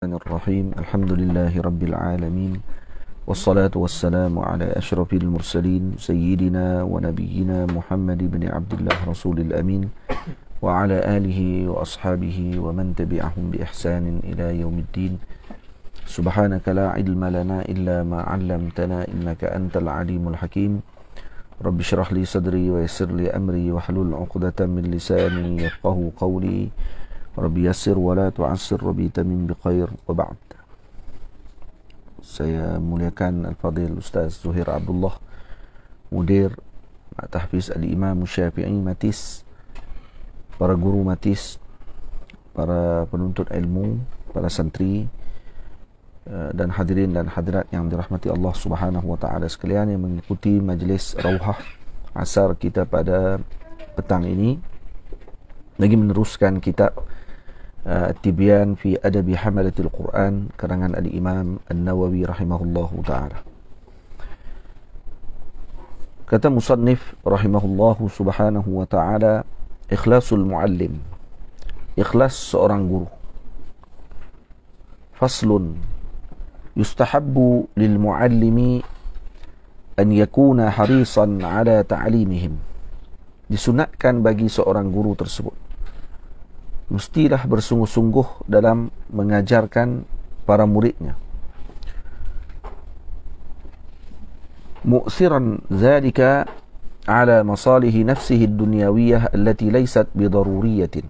Bismillahirrahmanirrahim. Alhamdulillahi Rabbil Alamin. Wassalatu wassalamu ala ashrafil mursalin Sayyidina wa nabiyyina Muhammad ibn Abdullah Rasulil Amin wa ala alihi wa ashabihi wa man tabi'ahum bi ihsanin ila yaumiddin. Subhanaka la ilma lana illa ma 'allamtana innaka antal alimul hakim. Rabbi shrah li sadri wa yassir li amri wa hlul 'uqdatam min lisani yafqahu qawli. Rabbi yassir wa la tu'assir, Rabbi tamim biqair, wa ba'd. Saya muliakan Al-Fadhil Ustaz Zuhair Abdullah, Mudir Tahfiz Al-Imam Syafi'i Matis, para guru Matis, para penuntut ilmu, para santri, dan hadirin dan hadirat yang dirahmati Allah Subhanahu wa taala sekalian yang mengikuti majlis Rauhah Asar kita pada petang ini, lagi meneruskan kitab At-Tibyan fi Adabi Hamalatil Quran karangan Al-Imam An-Nawawi rahimahullahu ta'ala. Kata musannif rahimahullahu subhanahu wa ta'ala, ikhlasul muallim, ikhlas seorang guru. Faslun, yustahabbu lil muallimi an yakuna harisan ala ta'limihim. Disunatkan bagi seorang guru tersebut mestilah bersungguh-sungguh dalam mengajarkan para muridnya. Mu'siran zalika ala masalihi nafsihi ad-dunyawiyah allati laysat bidaruriyatin,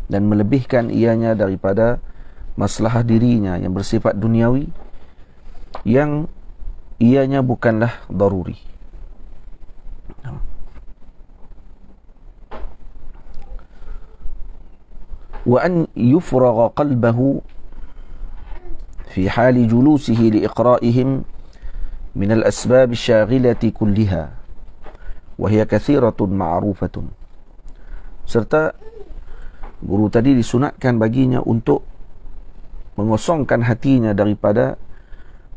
dan melebihkan ianya daripada masalah dirinya yang bersifat duniawi yang ianya bukanlah daruri. وأن يفرغ قلبه في حال جلوسه لإقرائهم من الأسباب الشاغلة كلها وهي كثيرة معروفة. Serta guru tadi disunatkan baginya untuk mengosongkan hatinya daripada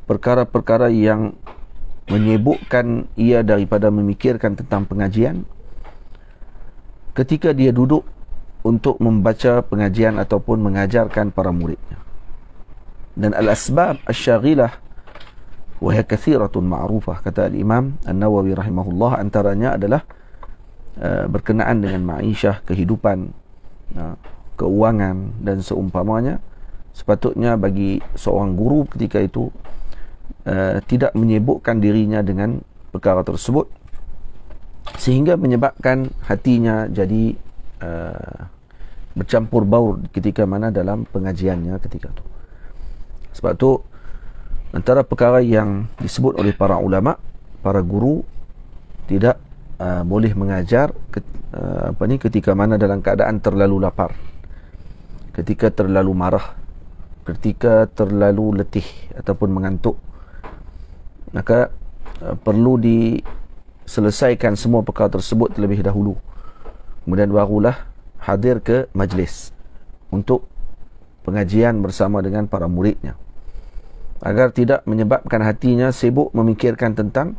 perkara-perkara yang menyibukkan ia daripada memikirkan tentang pengajian ketika dia duduk untuk membaca pengajian ataupun mengajarkan para muridnya. Dan al-asbab asy-syaghilah wa hiya kathiratun ma'rufah, kata al-Imam An-Nawawi rahimahullah, antaranya adalah berkenaan dengan ma'isyah, kehidupan, keuangan dan seumpamanya. Sepatutnya bagi seorang guru ketika itu tidak menyibukkan dirinya dengan perkara tersebut sehingga menyebabkan hatinya jadi bercampur baur ketika mana dalam pengajiannya ketika itu. Sebab tu antara perkara yang disebut oleh para ulama, para guru tidak boleh mengajar ketika mana dalam keadaan terlalu lapar, ketika terlalu marah, ketika terlalu letih ataupun mengantuk. Maka perlu diselesaikan semua perkara tersebut terlebih dahulu, kemudian barulah hadir ke majlis untuk pengajian bersama dengan para muridnya, agar tidak menyebabkan hatinya sibuk memikirkan tentang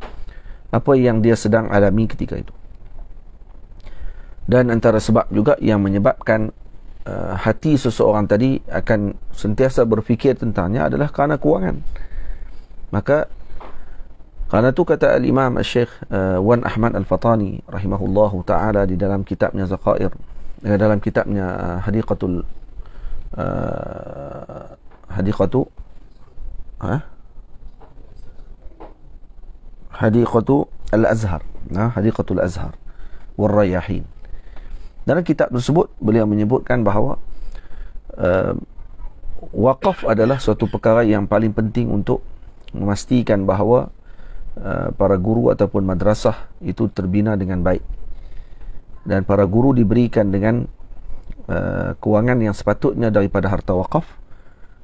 apa yang dia sedang alami ketika itu. Dan antara sebab juga yang menyebabkan hati seseorang tadi akan sentiasa berfikir tentangnya adalah kerana kewangan. Maka kerana itu kata al-Imam Al-Syekh Wan Ahmad Al-Fatani rahimahullahu ta'ala di dalam kitabnya Zakair, dalam kitabnya Hadiqatu Al-Azhar, Hadiqatul Azhar wal Rayahin. Dalam kitab tersebut beliau menyebutkan bahawa wakaf adalah suatu perkara yang paling penting untuk memastikan bahawa para guru ataupun madrasah itu terbina dengan baik, dan para guru diberikan dengan kewangan yang sepatutnya daripada harta wakaf,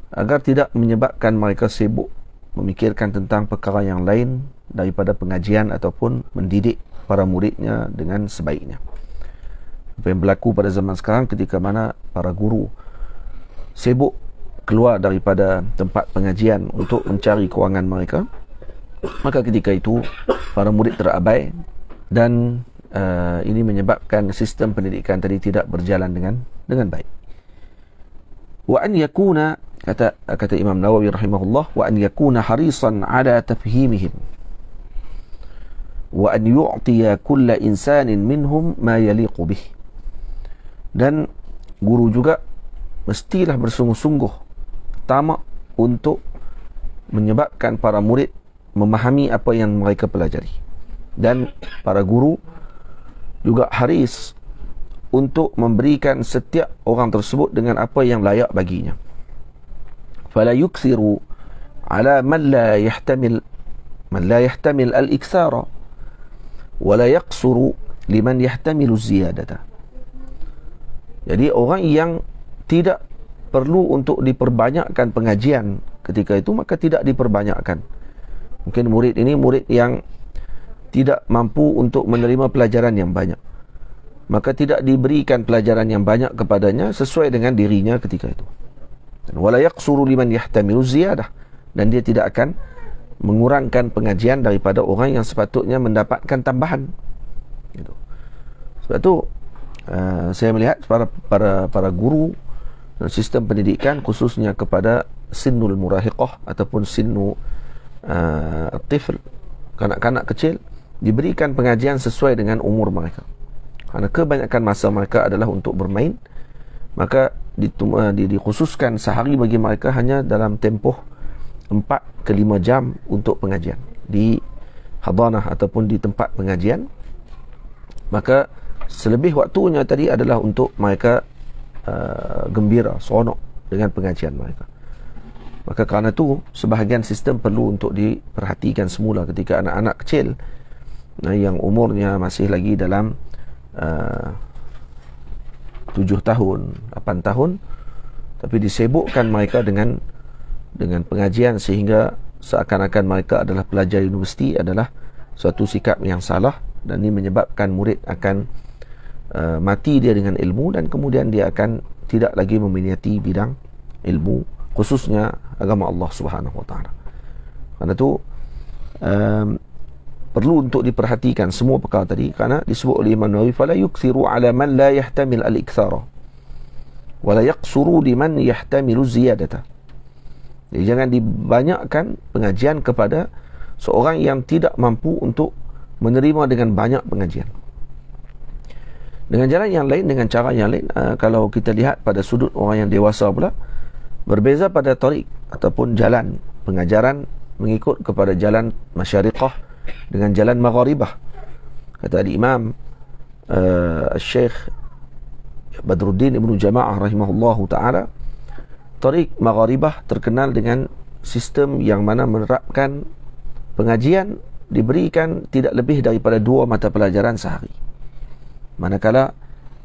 agar tidak menyebabkan mereka sibuk memikirkan tentang perkara yang lain daripada pengajian ataupun mendidik para muridnya dengan sebaiknya. Apa yang berlaku pada zaman sekarang ketika mana para guru sibuk keluar daripada tempat pengajian untuk mencari kewangan mereka, maka ketika itu para murid terabai, dan ini menyebabkan sistem pendidikan tadi tidak berjalan dengan baik. Wa an yakuna kata Imam Nawawi rahimahullah, wa an yakuna harisan ala tafhimihim wa an yu'tiya kulla insanin minhum ma yaliqu bih. Dan guru juga mestilah bersungguh-sungguh tamak untuk menyebabkan para murid memahami apa yang mereka pelajari, dan para guru juga haris untuk memberikan setiap orang tersebut dengan apa yang layak baginya. Fala yukthiru ala man la yahtamil al-ikthara wa la yaqsuru liman yahtamilu ziyadata. Jadi orang yang tidak perlu untuk diperbanyakkan pengajian ketika itu, maka tidak diperbanyakkan. Mungkin murid ini murid yang tidak mampu untuk menerima pelajaran yang banyak, maka tidak diberikan pelajaran yang banyak kepadanya sesuai dengan dirinya ketika itu. Dan wala yaqsuru liman yahtamilu ziyadah, dan dia tidak akan mengurangkan pengajian daripada orang yang sepatutnya mendapatkan tambahan. Gitu. Sebab itu saya melihat para guru dan sistem pendidikan, khususnya kepada sinnul murahiqah ataupun sinnu tifl, kanak-kanak kecil, diberikan pengajian sesuai dengan umur mereka. Kerana kebanyakan masa mereka adalah untuk bermain, maka dikhususkan sehari bagi mereka hanya dalam tempoh 4 ke 5 jam untuk pengajian di hadanah ataupun di tempat pengajian. Maka selebih waktunya tadi adalah untuk mereka gembira, seronok dengan pengajian mereka. Maka kerana itu sebahagian sistem perlu untuk diperhatikan semula ketika anak-anak kecil yang umurnya masih lagi dalam 7 tahun, 8 tahun, tapi disibukkan mereka dengan pengajian sehingga seakan-akan mereka adalah pelajar universiti, adalah suatu sikap yang salah, dan ini menyebabkan murid akan mati dia dengan ilmu, dan kemudian dia akan tidak lagi meminati bidang ilmu, khususnya agama Allah Subhanahu Wa Taala. Karena itu perlu untuk diperhatikan semua perkara tadi, kerana disebut oleh Imam Nawawi, fala yukthiru ala man la yahtamil al-ikthara wa la yaqsuru liman yahtamilu ziyadata. Jadi jangan dibanyakkan pengajian kepada seorang yang tidak mampu untuk menerima dengan banyak pengajian. Dengan jalan yang lain, dengan cara yang lain, kalau kita lihat pada sudut orang yang dewasa pula, berbeza pada tarik ataupun jalan pengajaran mengikut kepada jalan masyariqah dengan jalan magharibah. Kata Imam Syekh Badruddin Ibnu Jama'ah rahimahullahu ta'ala, tarik magharibah terkenal dengan sistem yang mana menerapkan pengajian diberikan tidak lebih daripada 2 mata pelajaran sehari. Manakala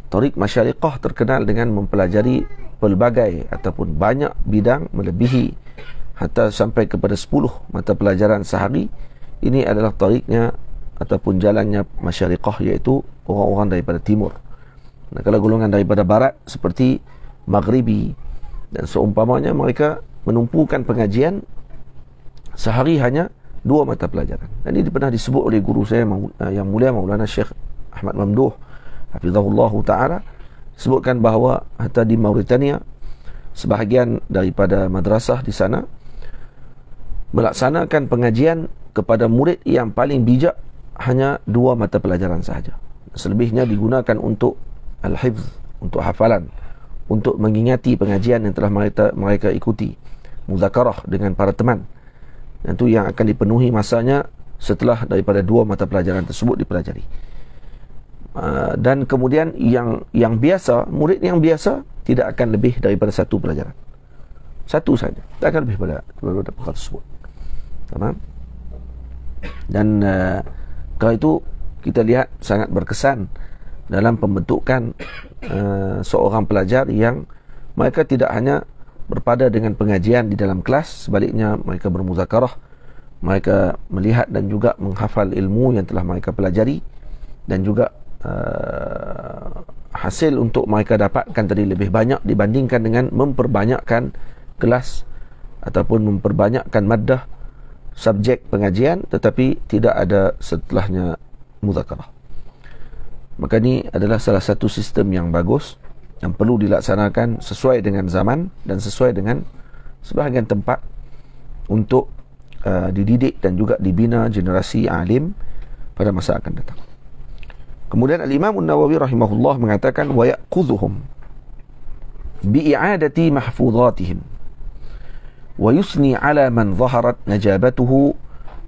tarik masyariqah terkenal dengan mempelajari pelbagai ataupun banyak bidang, melebihi hatta sampai kepada 10 mata pelajaran sehari. Ini adalah tariknya ataupun jalannya masyariqah, iaitu orang-orang daripada timur. Manakala golongan daripada barat seperti maghribi dan seumpamanya, mereka menumpukan pengajian sehari hanya 2 mata pelajaran. Dan ini pernah disebut oleh guru saya yang mulia Maulana Syekh Ahmad Mamduh hafizahullahu ta'ala, sebutkan bahawa hatta di Mauritania sebahagian daripada madrasah di sana melaksanakan pengajian kepada murid yang paling bijak hanya 2 mata pelajaran sahaja. Selebihnya digunakan untuk al-hifz, untuk hafalan, untuk mengingati pengajian yang telah mereka ikuti, muzakarah dengan para teman. Dan itu yang akan dipenuhi masanya setelah daripada 2 mata pelajaran tersebut dipelajari. Dan kemudian yang biasa, murid yang biasa tidak akan lebih daripada 1 pelajaran. 1 saja, tak akan lebih pada perkara tersebut. Tamam? Dan kalau itu kita lihat sangat berkesan dalam pembentukan seorang pelajar yang mereka tidak hanya berpada dengan pengajian di dalam kelas, sebaliknya mereka bermuzakarah, mereka melihat dan juga menghafal ilmu yang telah mereka pelajari, dan juga hasil untuk mereka dapatkan tadi lebih banyak dibandingkan dengan memperbanyakkan kelas ataupun memperbanyakkan maddah subjek pengajian tetapi tidak ada setelahnya muzakarah. Maka ini adalah salah satu sistem yang bagus yang perlu dilaksanakan sesuai dengan zaman dan sesuai dengan sebahagian tempat untuk dididik dan juga dibina generasi alim pada masa akan datang. Kemudian Al-Imam An-Nawawi rahimahullah mengatakan wa ya'khudhuhum bi'i'adati mahfuzatihim wa yusni ala man zaharat najabatuhu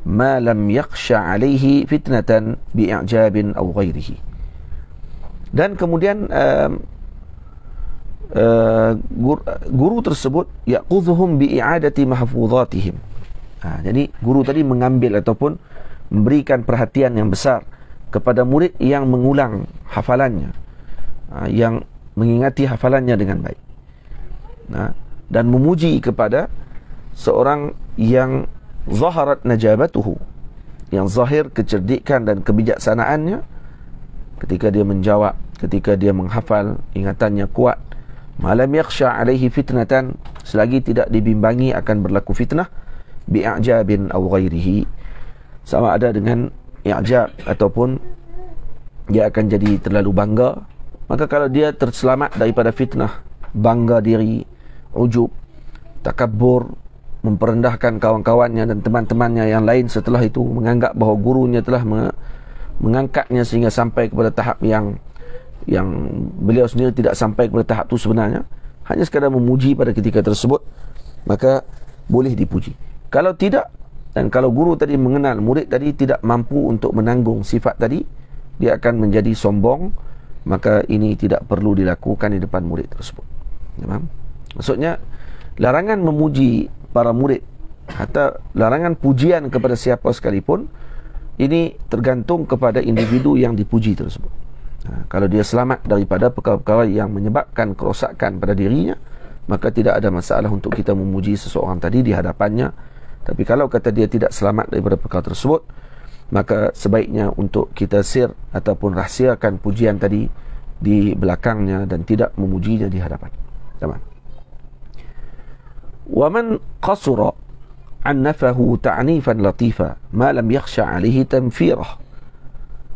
ma lam yakhsha alaihi fitnatan bi'ijabin aw ghairihi. Dan kemudian guru tersebut ya'khudhuhum bi'i'adati mahfuzatihim. Jadi guru tadi mengambil ataupun memberikan perhatian yang besar kepada murid yang mengulang hafalannya, yang mengingati hafalannya dengan baik, dan memuji kepada seorang yang zaharat najabatuhu, yang zahir kecerdikan dan kebijaksanaannya ketika dia menjawab, ketika dia menghafal, ingatannya kuat. Malam yakhsha alaihi fitnatan, selagi tidak dibimbangi akan berlaku fitnah, bi'ajabin aw ghairihi, sama ada dengan i'jab ataupun dia akan jadi terlalu bangga. Maka kalau dia terselamat daripada fitnah bangga diri, ujub, takabbur, memperendahkan kawan-kawannya dan teman-temannya yang lain setelah itu, menganggap bahawa gurunya telah mengangkatnya sehingga sampai kepada tahap yang beliau sendiri tidak sampai kepada tahap itu sebenarnya, hanya sekadar memuji pada ketika tersebut, maka boleh dipuji. Kalau tidak, dan kalau guru tadi mengenal murid tadi tidak mampu untuk menanggung sifat tadi, dia akan menjadi sombong, maka ini tidak perlu dilakukan di depan murid tersebut. Maksudnya, larangan memuji para murid atau larangan pujian kepada siapa sekalipun, ini tergantung kepada individu yang dipuji tersebut. Kalau dia selamat daripada perkara-perkara yang menyebabkan kerosakan pada dirinya, maka tidak ada masalah untuk kita memuji seseorang tadi di hadapannya. Tapi kalau kata dia tidak selamat daripada perkara tersebut, maka sebaiknya untuk kita sir ataupun rahsiakan pujian tadi di belakangnya dan tidak memujinya di hadapan. Teman. Wa man qasura an nafahu ta'nifan latifa ma lam yakhsha 'alaihi tanfirah.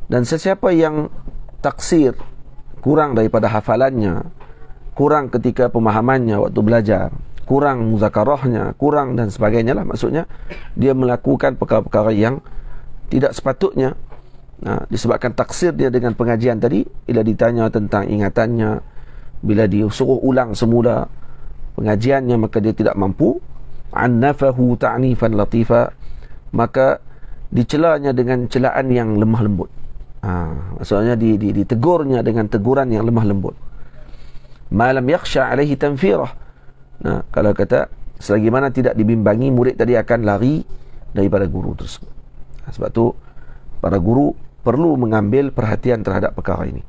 Dan sesiapa yang taksir, kurang daripada hafalannya, kurang ketika pemahamannya waktu belajar, kurang muzakarahnya, kurang dan sebagainya lah, maksudnya dia melakukan perkara-perkara yang tidak sepatutnya, disebabkan taksir dia dengan pengajian tadi. Bila ditanya tentang ingatannya, bila disuruh ulang semula pengajiannya, maka dia tidak mampu. Annafahu ta'nifan latifa, maka dicelanya dengan celaan yang lemah lembut. Maksudnya ditegurnya dengan teguran yang lemah lembut. Malam yakhsha alaihi tanfirah. Kalau kata selagi mana tidak dibimbangi, murid tadi akan lari daripada guru tersebut. Sebab tu para guru perlu mengambil perhatian terhadap perkara ini.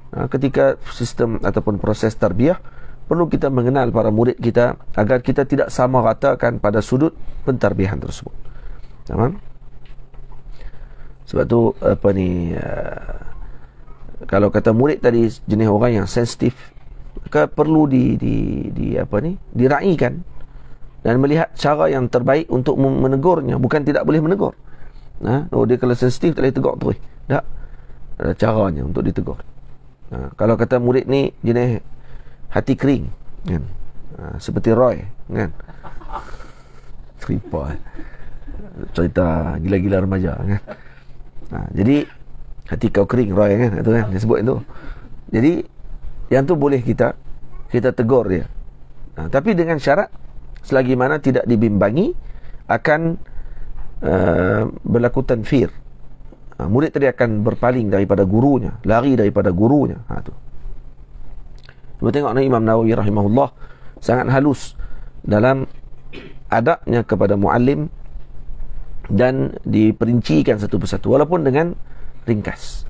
Ketika sistem ataupun proses tarbiyah, perlu kita mengenal para murid kita agar kita tidak sama ratakan pada sudut pentarbiahan tersebut. Sebab tu kalau kata murid tadi jenis orang yang sensitif, maka perlu diraikan dan melihat cara yang terbaik untuk menegurnya, bukan tidak boleh menegur. Dia kalau sensitif tak boleh tegur terus. Tak. Ada caranya untuk ditegur. Kalau kata murid ni jenis hati kering, kan? Seperti Roy, kan? Cerita gila-gila remaja, kan? Jadi hati kau kering, Roy, kan? Itu kan dia sebut itu. Jadi yang tu boleh kita tegur dia. Tapi dengan syarat selagi mana tidak dibimbangi akan berlaku tanfir. Murid tadi akan berpaling daripada gurunya, lari daripada gurunya. Tu. Kita tengok Imam Nawawi rahimahullah sangat halus dalam adabnya kepada muallim dan diperincikan satu persatu, walaupun dengan ringkas.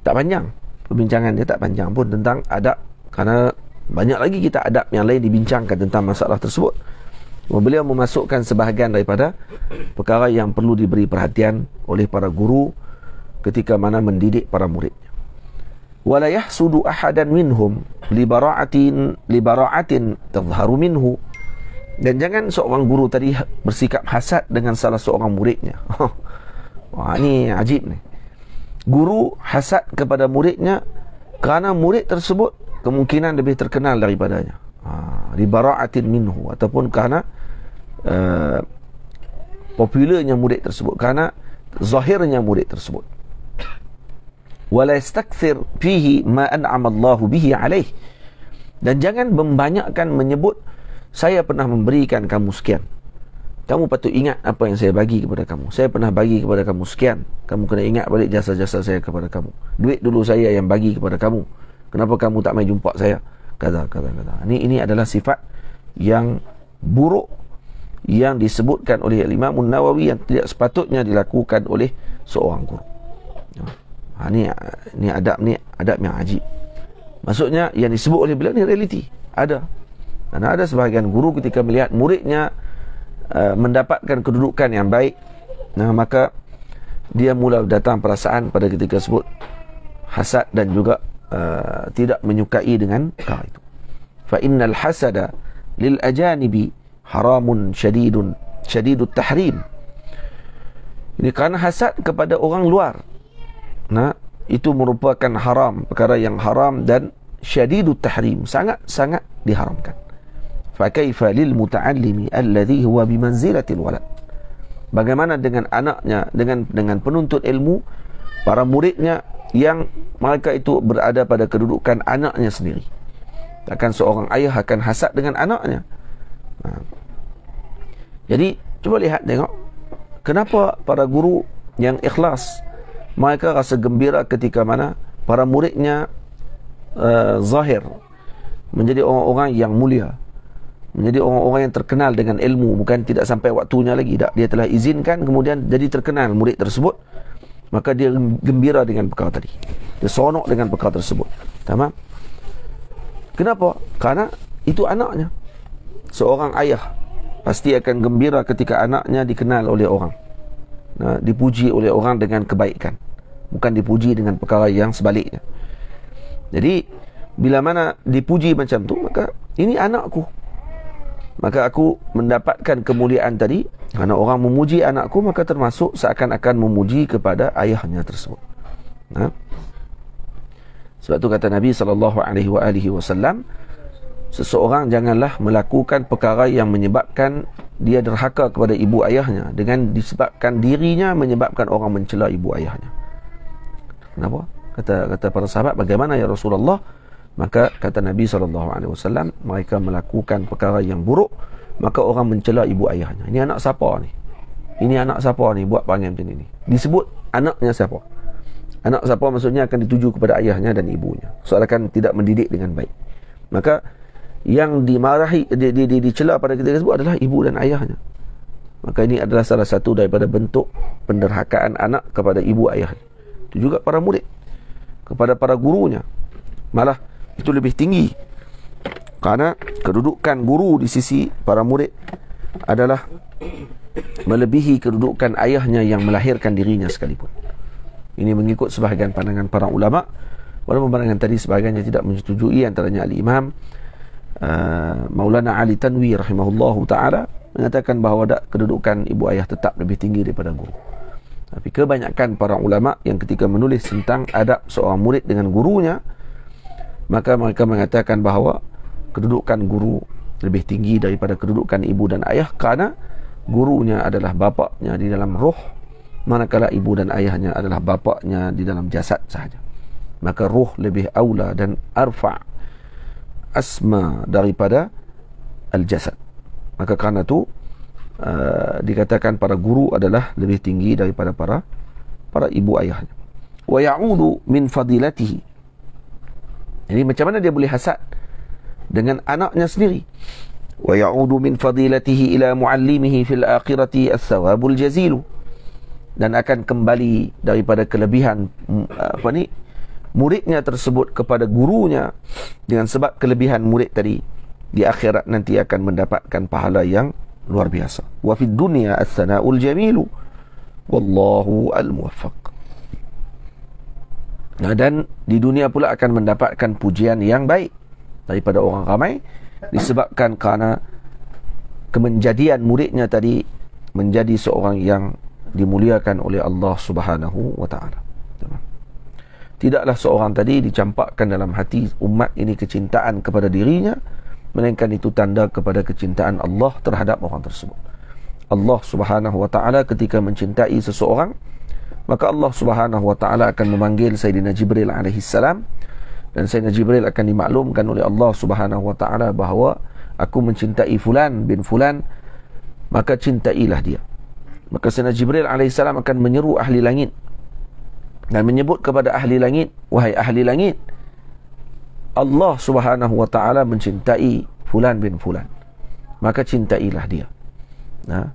Tak panjang. Perbincangan dia tak panjang pun tentang adab, kerana banyak lagi kita adab yang lain dibincangkan tentang masalah tersebut. Beliau memasukkan sebahagian daripada perkara yang perlu diberi perhatian oleh para guru ketika mana mendidik para muridnya. Wala yahsudu ahadan minhum li bara'atin tadhharu minhu. Dan jangan seorang guru tadi bersikap hasad dengan salah seorang muridnya. Wah, ni ajib ni. Guru hasad kepada muridnya kerana murid tersebut kemungkinan lebih terkenal daripadanya. Li bara'atin minhu, ataupun kerana popularnya murid tersebut, kerana zahirnya murid tersebut. Wala yastakthir fihi ma an'ama Allahu bihi alaih. Dan jangan membanyakkan menyebut, saya pernah memberikan kamu sekian, kamu patut ingat apa yang saya bagi kepada kamu, saya pernah bagi kepada kamu sekian, kamu kena ingat balik jasa-jasa saya kepada kamu, duit dulu saya yang bagi kepada kamu, kenapa kamu tak mai jumpa saya, kata. Ini adalah sifat yang buruk yang disebutkan oleh Imam Nawawi, yang tidak sepatutnya dilakukan oleh seorang guru. Ni adab yang ajib. Maksudnya yang disebut oleh beliau ni realiti ada. Karena ada sebahagian guru ketika melihat muridnya mendapatkan kedudukan yang baik, maka dia mula datang perasaan pada ketika tersebut hasad dan juga tidak menyukai dengan perkara itu. Fa innal hasada lil ajanibi haramun syadidut tahrim. Ini kerana hasad kepada orang luar, itu merupakan haram, perkara yang haram dan syadidut tahrim, sangat-sangat diharamkan. Fa kaifa lil muta'allimi alladhi huwa bimanzilatil walad. Bagaimana dengan anaknya, dengan penuntut ilmu, para muridnya yang mereka itu berada pada kedudukan anaknya sendiri. Takkan seorang ayah akan hasad dengan anaknya. Jadi cuba lihat, tengok kenapa para guru yang ikhlas mereka rasa gembira ketika mana para muridnya zahir menjadi orang-orang yang mulia, menjadi orang-orang yang terkenal dengan ilmu, bukan tidak sampai waktunya lagi, tak, dia telah izinkan kemudian jadi terkenal murid tersebut, maka dia gembira dengan perkara tadi, dia seronok dengan perkara tersebut. Tamam? Kenapa? Karena itu anaknya. Seorang ayah pasti akan gembira ketika anaknya dikenal oleh orang, dipuji oleh orang dengan kebaikan, bukan dipuji dengan perkara yang sebaliknya. Jadi bila mana dipuji macam tu, maka ini anakku, maka aku mendapatkan kemuliaan tadi. Kerana orang memuji anakku, maka termasuk seakan-akan memuji kepada ayahnya tersebut. Sebab tu kata Nabi SAW, seseorang janganlah melakukan perkara yang menyebabkan dia derhaka kepada ibu ayahnya, dengan disebabkan dirinya menyebabkan orang mencela ibu ayahnya. Kenapa? Kata para sahabat, bagaimana ya Rasulullah? Maka kata Nabi SAW, mereka melakukan perkara yang buruk, maka orang mencela ibu ayahnya. Ini anak siapa ni? Ini anak siapa ni buat perangai macam ni? Disebut anaknya siapa? Anak siapa maksudnya akan dituju kepada ayahnya dan ibunya, seakan tidak mendidik dengan baik. Maka yang dimarahi, dicela pada ketika tersebut adalah ibu dan ayahnya. Maka ini adalah salah satu daripada bentuk penderhakaan anak kepada ibu ayahnya. Itu juga para murid kepada para gurunya, malah itu lebih tinggi, kerana kedudukan guru di sisi para murid adalah melebihi kedudukan ayahnya yang melahirkan dirinya sekalipun. Ini mengikut sebahagian pandangan para ulama, walaupun pandangan tadi sebahagiannya tidak menyetujui. Antaranya Al-Imam Maulana Ali Tanwi rahimahullahu ta'ala mengatakan bahawa kedudukan ibu ayah tetap lebih tinggi daripada guru. Tapi kebanyakan para ulama yang ketika menulis tentang adab seorang murid dengan gurunya, maka mereka mengatakan bahawa kedudukan guru lebih tinggi daripada kedudukan ibu dan ayah, kerana gurunya adalah bapaknya di dalam roh, manakala ibu dan ayahnya adalah bapaknya di dalam jasad sahaja. Maka roh lebih aula dan arfa' asma daripada al-jasad. Maka kerana itu dikatakan para guru adalah lebih tinggi daripada para ibu ayahnya. Wa ya'udu min fadilatihi. Jadi macam mana dia boleh hasad dengan anaknya sendiri? Wa ya'udu min fadilatihi ila muallimihi fil akhirati as-sawabul jazilu. Dan akan kembali daripada kelebihan muridnya tersebut kepada gurunya, dengan sebab kelebihan murid tadi, di akhirat nanti akan mendapatkan pahala yang luar biasa. Wa fid dunya as-sana'ul jamilu wallahu al-muwaffaq. Dan di dunia pula akan mendapatkan pujian yang baik daripada orang ramai, disebabkan kerana kemenjadian muridnya tadi menjadi seorang yang dimuliakan oleh Allah Subhanahu wa ta'ala. Tidaklah seorang tadi dicampakkan dalam hati umat ini kecintaan kepada dirinya, melainkan itu tanda kepada kecintaan Allah terhadap orang tersebut. Allah Subhanahu wa taala ketika mencintai seseorang, maka Allah Subhanahu wa taala akan memanggil Sayyidina Jibril alaihi salam, dan Sayyidina Jibril akan dimaklumkan oleh Allah Subhanahu wa taala bahawa aku mencintai fulan bin fulan, maka cintailah dia. Maka Sayyidina Jibril alaihi salam akan menyeru ahli langit dan menyebut kepada ahli langit, wahai ahli langit, Allah Subhanahu wa taala mencintai fulan bin fulan, maka cintailah dia.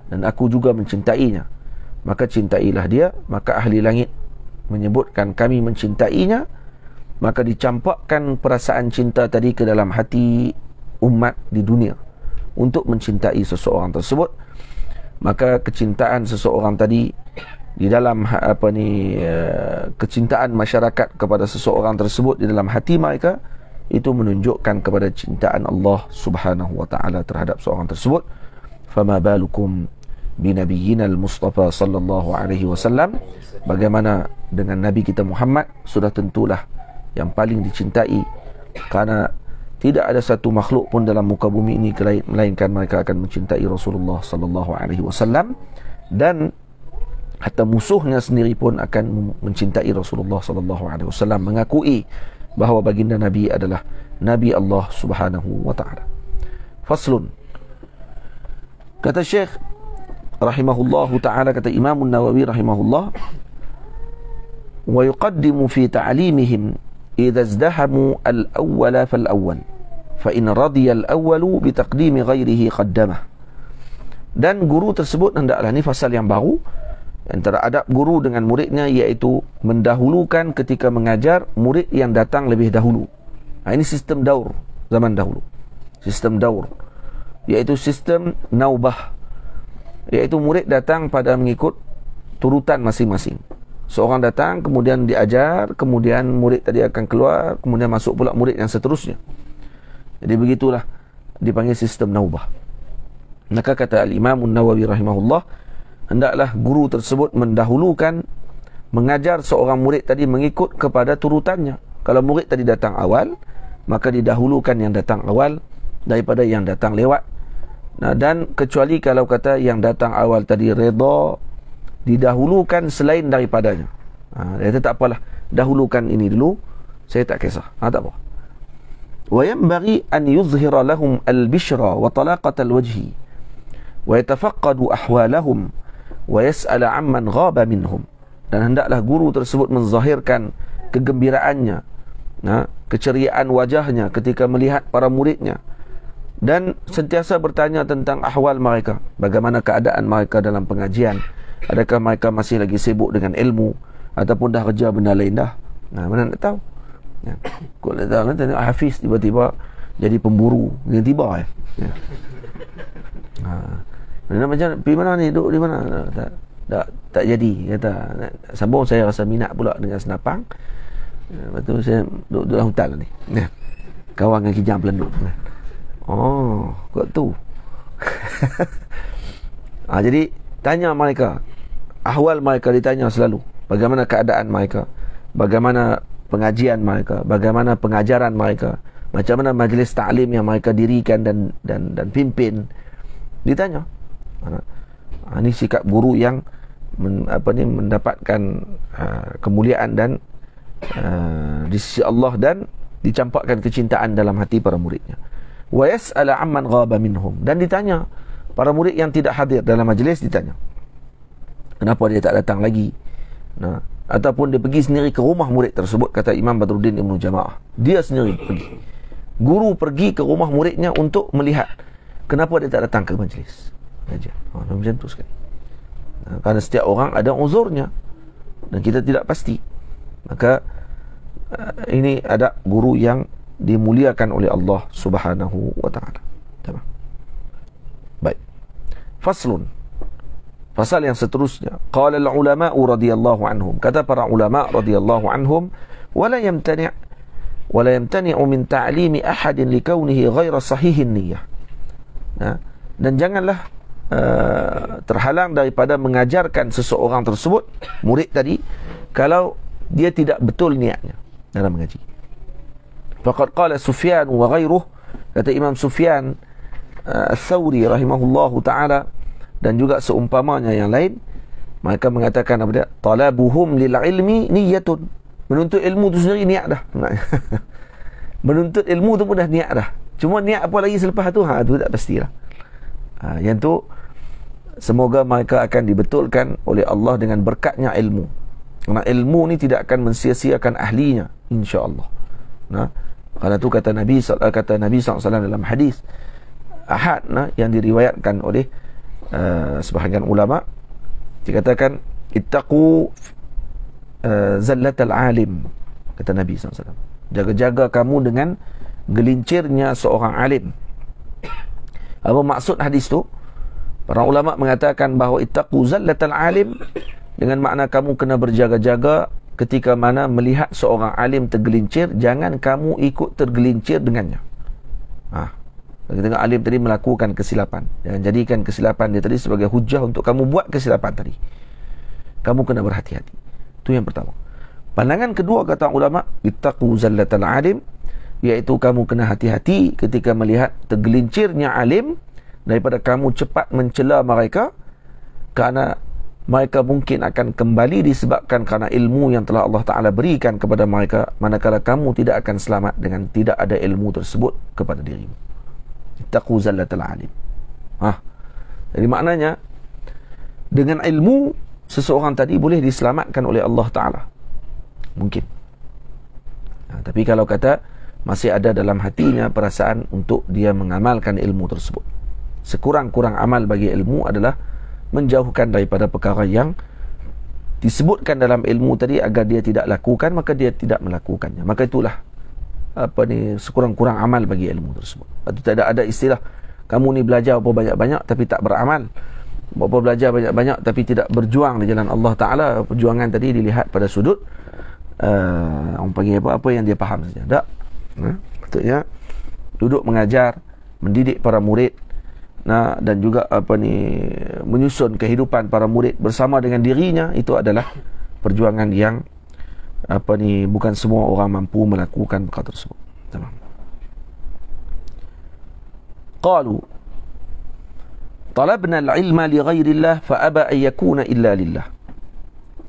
Dan aku juga mencintainya, maka cintailah dia. Maka ahli langit menyebutkan kami mencintainya, maka dicampakkan perasaan cinta tadi ke dalam hati umat di dunia untuk mencintai seseorang tersebut. Maka kecintaan seseorang tadi di dalam kecintaan masyarakat kepada seseorang tersebut di dalam hati mereka, itu menunjukkan kepada cintaan Allah Subhanahu wa taala terhadap seorang tersebut. Fama balukum binabiyyina al-Mustafa sallallahu alaihi wasallam, bagaimana dengan Nabi kita Muhammad, sudah tentulah yang paling dicintai, karena tidak ada satu makhluk pun dalam muka bumi ini melainkan mereka akan mencintai Rasulullah sallallahu alaihi wasallam, dan hatta musuhnya sendiri pun akan mencintai Rasulullah sallallahu alaihi wasallam, mengakui bahawa baginda Nabi adalah Nabi Allah Subhanahu wa taala. Faslun. Kata Syekh rahimahullahu taala, kata Imam Nawawi rahimahullah, wa yuqaddimu fi ta'limihim idza izdahamu al-awwala fal-awwal fa in radiya al-awwalu bi taqdimi ghairihi qaddamah. Dan guru tersebut hendaklah, ni fasal yang baru antara adab guru dengan muridnya, iaitu mendahulukan ketika mengajar murid yang datang lebih dahulu. Ini sistem daur zaman dahulu. Sistem daur, iaitu sistem naubah, iaitu murid datang pada mengikut turutan masing-masing. Seorang datang, kemudian diajar, kemudian murid tadi akan keluar, kemudian masuk pula murid yang seterusnya. Jadi begitulah dipanggil sistem naubah. Maka kata Al-Imam Nawawi rahimahullah, hendaklah guru tersebut mendahulukan mengajar seorang murid tadi mengikut kepada turutannya. Kalau murid tadi datang awal, maka didahulukan yang datang awal daripada yang datang lewat. Dan kecuali kalau kata yang datang awal tadi redha, didahulukan selain daripadanya. Dia kata tak apalah, dahulukan ini dulu, saya tak kisah. Tak apa. Wa yanbaghi an yuzhira lahum al-bishra wa talaqat al-wajhi wa yatafaqqadu ahwalahum wa yas'ala amman ghaba minhum. Dan hendaklah guru tersebut menzahirkan kegembiraannya, keceriaan wajahnya ketika melihat para muridnya, dan sentiasa bertanya tentang ahwal mereka, bagaimana keadaan mereka dalam pengajian, adakah mereka masih lagi sibuk dengan ilmu ataupun dah kerja benda lain dah. Mana nak tahu. Kau nak tahu, tengok Hafiz tiba-tiba jadi pemburu, tiba-tiba macam pergi mana ni, duduk di mana, tak jadi, kata sambung. Saya rasa minat pula dengan senapang, lepas tu saya duduk dalam hutan ni, kawan dengan kijang pelenduk. Kau tu. Jadi tanya mereka, ahwal mereka ditanya selalu, bagaimana keadaan mereka, bagaimana pengajian mereka, bagaimana pengajaran mereka, macam mana majlis ta'lim yang mereka dirikan dan pimpin, ditanya. Ini sikap guru yang mendapatkan kemuliaan dan di sisi Allah, dan dicampakkan kecintaan dalam hati para muridnya. Wa yas'ala amman ghaba minhum, dan ditanya para murid yang tidak hadir dalam majlis, ditanya kenapa dia tak datang lagi, ataupun dia pergi sendiri ke rumah murid tersebut. Kata Imam Badruddin Ibnu Jama'ah, dia sendiri pergi, guru pergi ke rumah muridnya untuk melihat kenapa dia tak datang ke majlis kajian. Macam tu sekali. Kerana setiap orang ada uzurnya dan kita tidak pasti. Maka ini ada guru yang dimuliakan oleh Allah Subhanahu wa taala. Baik. Faslun. Fasal yang seterusnya, qala al-ulama radhiyallahu anhum, kata para ulama radhiyallahu anhum, wala yamtani'u min ta'limi ahadin likaunihi ghaira sahihin niyyah. Dan janganlah terhalang daripada mengajarkan seseorang tersebut, murid tadi, kalau dia tidak betul niatnya dalam mengaji. Faqad qala Sufyan wa ghairuh, kata Imam Sufyan Ats-Tsauri rahimahullahu taala, dan juga seumpamanya yang lain, mereka mengatakan apa dia? Talabuhum lil ilmi niyatun. Menuntut ilmu tu sendiri niat dah. Menuntut ilmu tu pun dah niat dah. Cuma niat apa lagi selepas tu, tu tak pastilah. Yang tu semoga mereka akan dibetulkan oleh Allah dengan berkatnya ilmu. Kerana ilmu ni tidak akan mensia-siakan ahlinya, insya-Allah. Kerana tu kata Nabi SAW dalam hadis ahad yang diriwayatkan oleh sebahagian ulama, dikatakan ittaqu zallatal alim, kata Nabi SAW. Jaga-jaga kamu dengan gelincirnya seorang alim. Apa maksud hadis tu? Para ulama mengatakan bahawa ittaqu zallatal alim dengan makna kamu kena berjaga-jaga ketika mana melihat seorang alim tergelincir, jangan kamu ikut tergelincir dengannya. Kita tengok alim tadi melakukan kesilapan, jangan jadikan kesilapan dia tadi sebagai hujah untuk kamu buat kesilapan tadi. Kamu kena berhati-hati. Itu yang pertama. Pandangan kedua kata ulama, ittaqu zallatal alim, iaitu kamu kena hati-hati ketika melihat tergelincirnya alim daripada kamu cepat mencela mereka, kerana mereka mungkin akan kembali disebabkan kerana ilmu yang telah Allah Ta'ala berikan kepada mereka, manakala kamu tidak akan selamat dengan tidak ada ilmu tersebut kepada dirimu. Ittaqu zallatal alim. Jadi maknanya dengan ilmu seseorang tadi boleh diselamatkan oleh Allah Ta'ala. Mungkin. Tapi kalau kata masih ada dalam hatinya perasaan untuk dia mengamalkan ilmu tersebut, sekurang-kurang amal bagi ilmu adalah menjauhkan daripada perkara yang disebutkan dalam ilmu tadi agar dia tidak lakukan, maka dia tidak melakukannya. Maka itulah sekurang-kurang amal bagi ilmu tersebut. Itu tidak ada istilah kamu ni belajar apa banyak-banyak tapi tak beramal, apa belajar banyak-banyak tapi tidak berjuang di jalan Allah Ta'ala. Perjuangan tadi dilihat pada sudut orang panggil apa yang dia faham saja. Tak. Maksudnya duduk mengajar, mendidik para murid, dan juga menyusun kehidupan para murid bersama dengan dirinya, itu adalah perjuangan yang bukan semua orang mampu melakukan perkara tersebut. Tamam. Qalu talabna al-ilma li ghairillah fa aba an yakuna illa lillah.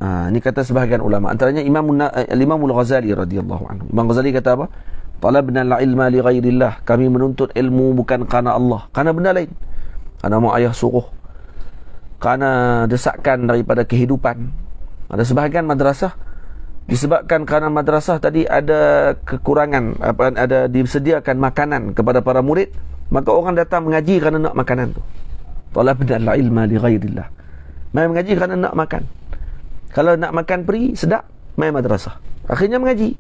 Ini kata sebahagian ulama, antaranya Imam Al-Ghazali radhiyallahu anhu. Imam Ghazali kata apa? Talabna al-ilma li ghairillah, kami menuntut ilmu bukan kerana Allah, kerana benda lain, kerana mak ayah suruh, kerana desakan daripada kehidupan. Ada sebahagian madrasah disebabkan kerana madrasah tadi ada kekurangan, ada disediakan makanan kepada para murid, maka orang datang mengaji kerana nak makanan tu. Talabna al-ilma li ghairillah, mai mengaji kerana nak makan. Kalau nak makan free sedap, mai madrasah. Akhirnya mengaji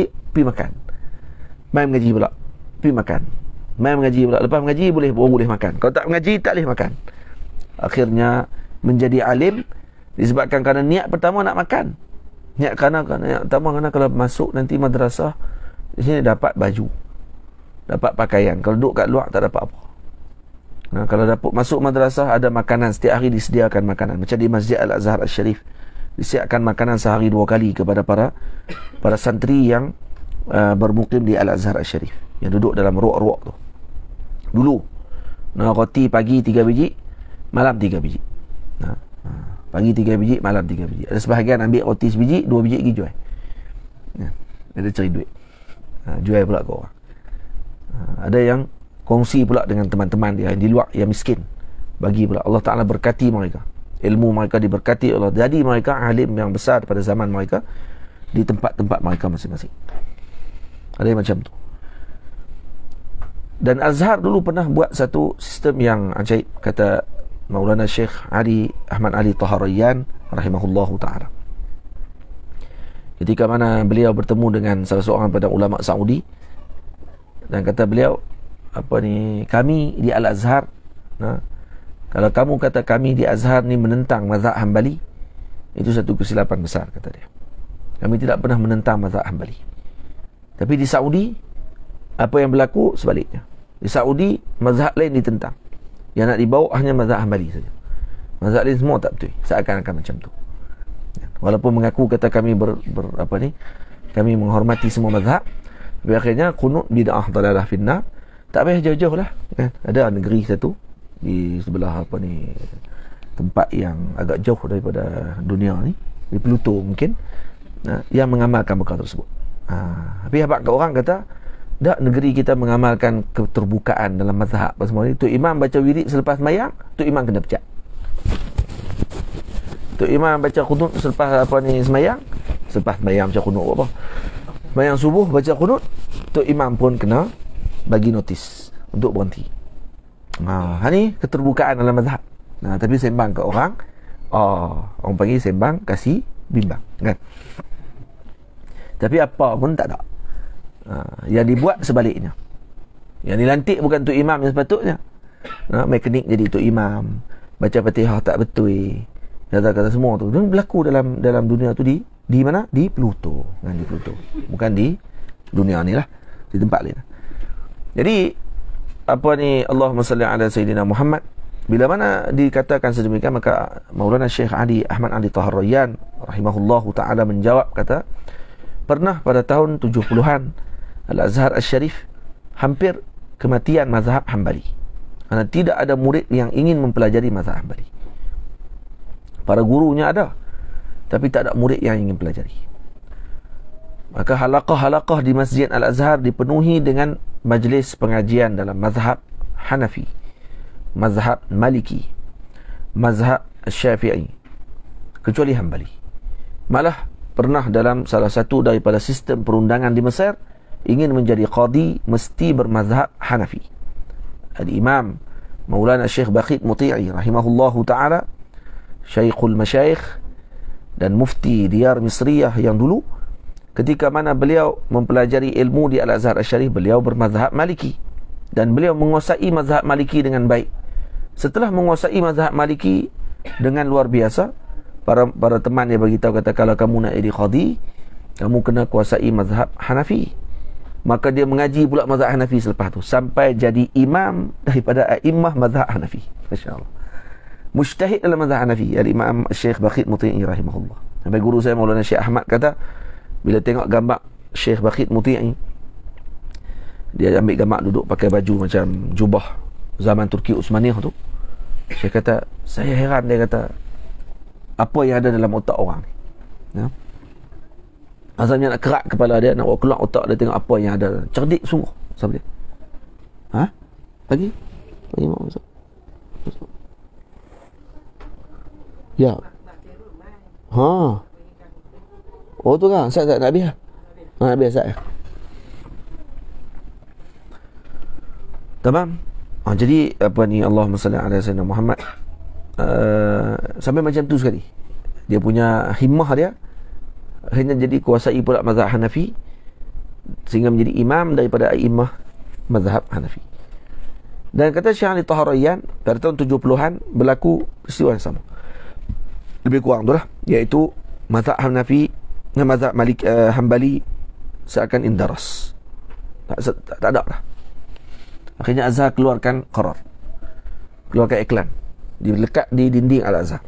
pi makan. Mai mengaji pula, pergi makan. Mai mengaji pula, lepas mengaji boleh makan. Kalau tak mengaji, tak boleh makan. Akhirnya menjadi alim disebabkan kerana niat pertama nak makan. Niat pertama kalau masuk nanti madrasah, di sini dapat baju, dapat pakaian. Kalau duduk kat luar tak dapat apa. Kalau dapat masuk madrasah ada makanan, setiap hari disediakan makanan. Macam di Masjid Al-Azhar Al-Sharif, disediakan makanan sehari 2 kali kepada para santri yang bermukim di Al-Azhar Al-Sharif, yang duduk dalam ruak-ruak tu. Dulu roti pagi 3 biji, malam 3 biji. Pagi 3 biji, malam 3 biji. Ada sebahagian ambil roti sebiji, 2 biji pergi jual. Ada cari duit, jual pula ke orang. Ada yang kongsi pula dengan teman-teman dia yang di luar, yang miskin, bagi pula. Allah Ta'ala berkati mereka, ilmu mereka diberkati Allah, jadi mereka alim yang besar pada zaman mereka di tempat-tempat mereka masing-masing. Ada yang macam tu. Dan Azhar dulu pernah buat satu sistem yang ajaib, kata Maulana Syekh Ahmad Ali Taharayyan rahimahullahu ta'ala. Ketika mana beliau bertemu dengan salah seorang pada ulama Saudi, dan kata beliau, kami di Al-Azhar, kalau kamu kata kami di Azhar ni menentang mazhab Hanbali, itu satu kesilapan besar, kata dia. Kami tidak pernah menentang mazhab Hanbali. Tapi di Saudi, apa yang berlaku sebaliknya. Di Saudi, mazhab lain ditentang. Yang nak dibawa hanya mazhab Hanbali saja. Mazhab lain semua tak betul. Seakan-akan macam tu. Walaupun mengaku kata kami kami menghormati semua mazhab, tapi akhirnya qunut bid'ah dalalah finnar. Tak payah jauh-jauh lah. Ada negeri satu, di sebelah apa ni, tempat yang agak jauh daripada dunia ni, di Pluto mungkin, yang mengamalkan perkara tersebut. Tapi apa orang kata tak, negeri kita mengamalkan keterbukaan dalam mazhab apa semua ni. Tok Imam baca wirid selepas mayang, Tok Imam kena pecat. Tok Imam baca qunut selepas apa ni semayang, selepas mayang baca qunut apa, mayang subuh baca qunut, Tok Imam pun kena bagi notis untuk berhenti. Ni keterbukaan dalam mazhab. Tapi sembang ke orang, orang panggil sembang kasih bimbang, kan? Tapi apa pun tak ada. Yang dibuat sebaliknya. Yang dilantik bukan Tok Imam yang sepatutnya. Mekanik jadi Tok Imam, baca Fatihah tak betul, kata-kata semua tu. Dan berlaku dalam dunia tu di mana? Di Pluto, kan? Di Pluto. Bukan di dunia ni lah, di tempat lain. Jadi apa ni, Allahumma salli ala Sayyidina Muhammad. Bila mana dikatakan sedemikian, maka Maulana Syekh Ali Ahmad Ali Tahir Rayyan rahimahullahu ta'ala menjawab, kata, pernah pada tahun 70-an Al-Azhar Al-Sharif hampir kematian mazhab Hanbali, kerana tidak ada murid yang ingin mempelajari mazhab Hanbali. Para gurunya ada, tapi tak ada murid yang ingin pelajari. Maka halaqah-halaqah di Masjid Al-Azhar dipenuhi dengan majlis pengajian dalam mazhab Hanafi, mazhab Maliki, mazhab Syafi'i, kecuali Hanbali. Malah pernah dalam salah satu daripada sistem perundangan di Mesir, ingin menjadi qadi mesti bermazhab Hanafi. Al-Imam Maulana Syekh Baqit Muti'i rahimahullahu ta'ala, Syekhul Masyayikh dan Mufti Diyar Misriyah yang dulu, ketika mana beliau mempelajari ilmu di Al-Azhar Al-Sharif, beliau bermazhab Maliki dan beliau menguasai mazhab Maliki dengan baik. Setelah menguasai mazhab Maliki dengan luar biasa, para teman dia beritahu, kata, kalau kamu nak jadi qadi, kamu kena kuasai mazhab Hanafi. Maka dia mengaji pula mazhab Hanafi selepas tu, sampai jadi imam daripada a'immah mazhab Hanafi. Masya-Allah. Mujtahid dalam mazhab Hanafi, Al-Imam Syekh Baqit Muti'i rahimahullah. Sampai guru saya Maulana Syekh Ahmad kata, bila tengok gambar Syekh Baqit Muti'i, dia ambil gambar duduk pakai baju macam jubah zaman Turki Utsmaniyah tu, Syekh kata, saya heran, dia kata, apa yang ada dalam otak orang ni, ya? Asalnya nak kerak kepala dia, nak keluar otak dia, tengok apa yang ada. Cerdik sungguh sahabat dia. Pagi mak masuk. Ya. Oh tu kan, saya tak nak habis. Nak habis saya. Tamam. Jadi apa ni, Allahumma salli ala Sayyidina Muhammad. Sampai macam tu sekali. Dia punya himmah dia akhirnya jadi kuasai pula mazhab Hanafi, sehingga menjadi imam daripada a'immah mazhab Hanafi. Dan kata Syekh Ali Tahir Rayyan, pada tahun 70-an berlaku peristiwa yang sama, lebih kurang tu lah, iaitu mazhab Hanafi dan mazhab Hanbali seakan indaras, tak ada lah. Akhirnya Azhar keluarkan qarar, keluarkan iklan, dilekat di dinding Al-Azhar.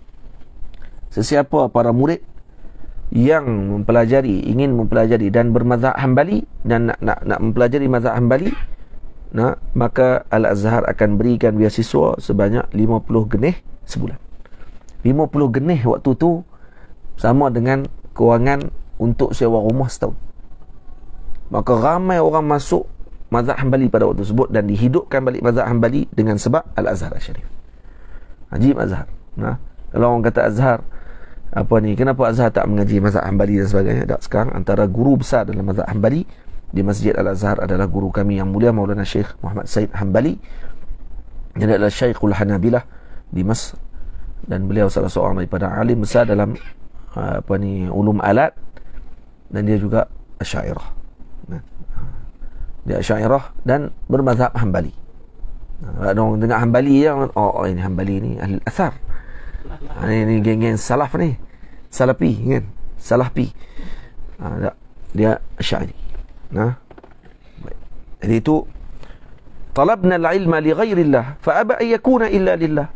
Sesiapa para murid yang ingin mempelajari dan bermazhab Hanbali dan nak mempelajari mazhab Hanbali, maka Al-Azhar akan berikan beasiswa sebanyak 50 genih sebulan. 50 genih waktu tu sama dengan kewangan untuk sewa rumah setahun. Maka ramai orang masuk mazhab Hanbali pada waktu tersebut dan dihidupkan balik mazhab Hanbali dengan sebab Al-Azhar Al-Sharif. Ajib Azhar. Kalau orang kata Azhar, apa ni, kenapa Azhar tak mengaji mazhab Hanbali dan sebagainya? Tak, sekarang antara guru besar dalam mazhab Hanbali di Masjid Al-Azhar adalah guru kami yang mulia Maulana Syekh Muhammad Said Hanbali, yang adalah Syekhul Hanabilah di Mesir, dan beliau salah seorang daripada alim besar dalam ulum alat, dan dia juga Asy'ariyah. Dia Asy'ariyah dan bermazhab Hanbali. Orang dengar Hanbali je, ini Hanbali ni ahli athar. Ini geng-geng salaf ni, salafi kan, salafi. Dia Asy'ari. Jadi itu, talabna al-ilma li ghairillah fa aba an yakuna illa lillah.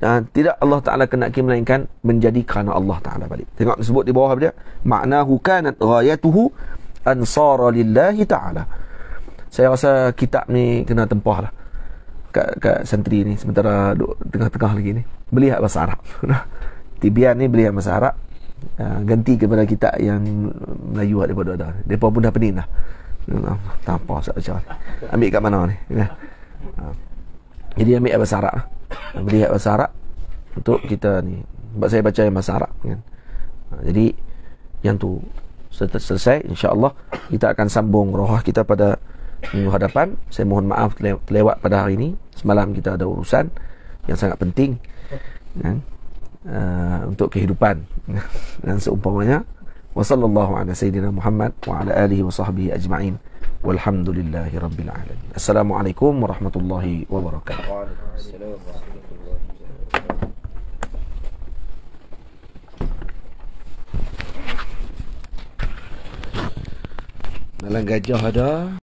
Tidak Allah Ta'ala kenaki melainkan menjadi kerana Allah Ta'ala balik. Tengok disebut di bawah dia, ma'nahu kanat ghayatuhu ansara lillahi ta'ala. Saya rasa kitab ni kena tempah lah. kat santri ni sementara duduk tengah-tengah lagi ni, beli hak bahasa Arab. Tibian ni beli hak bahasa Arab, ganti kepada kita yang Melayu hak daripada ada. Depa pun dah pening dah. Tak apa saya baca. Ambil kat mana ni? Jadi ambil hak bahasa Arab. Beli hak bahasa Arab untuk kita ni. Sebab saya baca yang bahasa Arab kan. Jadi yang tu selesai, insya-Allah kita akan sambung rohah kita pada minggu hadapan. Saya mohon maaf terlewat pada hari ini. Semalam kita ada urusan yang sangat penting kan, untuk kehidupan dan seumpamanya. Wa sallallahu ala sayyidina Muhammad wa ala alihi wa sahbihi ajma'in. Walhamdulillahi rabbil alamin. Assalamualaikum warahmatullahi wabarakatuh. Waalaikumsalam warahmatullahi wabarakatuh. Dalam gajah ada